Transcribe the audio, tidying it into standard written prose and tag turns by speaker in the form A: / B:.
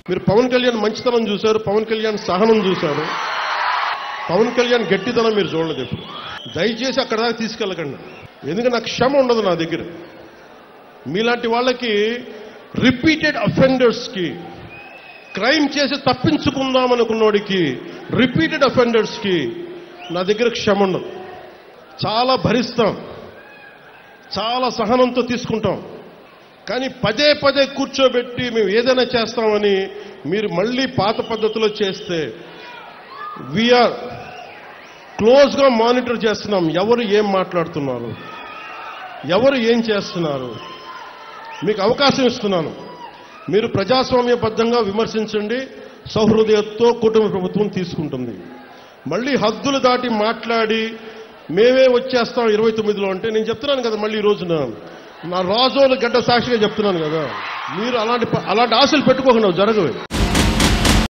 A: మీరు పవన్ కళ్యాణ్ మంచితనం చూశారు, పవన్ కళ్యాణ్ సహనం చూశారు, పవన్ కళ్యాణ్ గట్టితనం మీరు చూడలేదు ఎప్పుడు. దయచేసి అక్కడ దాకా తీసుకెళ్ళకండి. ఎందుకంటే నాకు క్షమ ఉండదు నా దగ్గర. మీలాంటి వాళ్ళకి రిపీటెడ్ అఫెండర్స్కి, క్రైమ్ చేసి తప్పించుకుందాం అనుకున్నోడికి, రిపీటెడ్ అఫెండర్స్కి నా దగ్గర క్షమ ఉండదు. చాలా భరిస్తాం, చాలా సహనంతో తీసుకుంటాం. కానీ పదే పదే కూర్చోబెట్టి మేము ఏదైనా చేస్తామని మీరు మళ్ళీ పాత పద్ధతిలో చేస్తే వీఆర్ క్లోజ్గా మానిటర్ చేస్తున్నాం. ఎవరు ఏం మాట్లాడుతున్నారు, ఎవరు ఏం చేస్తున్నారు, మీకు అవకాశం ఇస్తున్నాను. మీరు ప్రజాస్వామ్యబద్ధంగా విమర్శించండి. సౌహృదయంతో కుటుంబ ప్రభుత్వం తీసుకుంటుంది. మళ్ళీ హద్దులు దాటి మాట్లాడి మేమే వచ్చేస్తాం 29లో అంటే నేను చెప్తున్నాను కదా, మళ్ళీ ఈ రోజున నా రాజోలు గడ్డ సాక్షిగా చెప్తున్నాను కదా, మీరు అలాంటి ఆశలు పెట్టుకోకుండా జరగవు.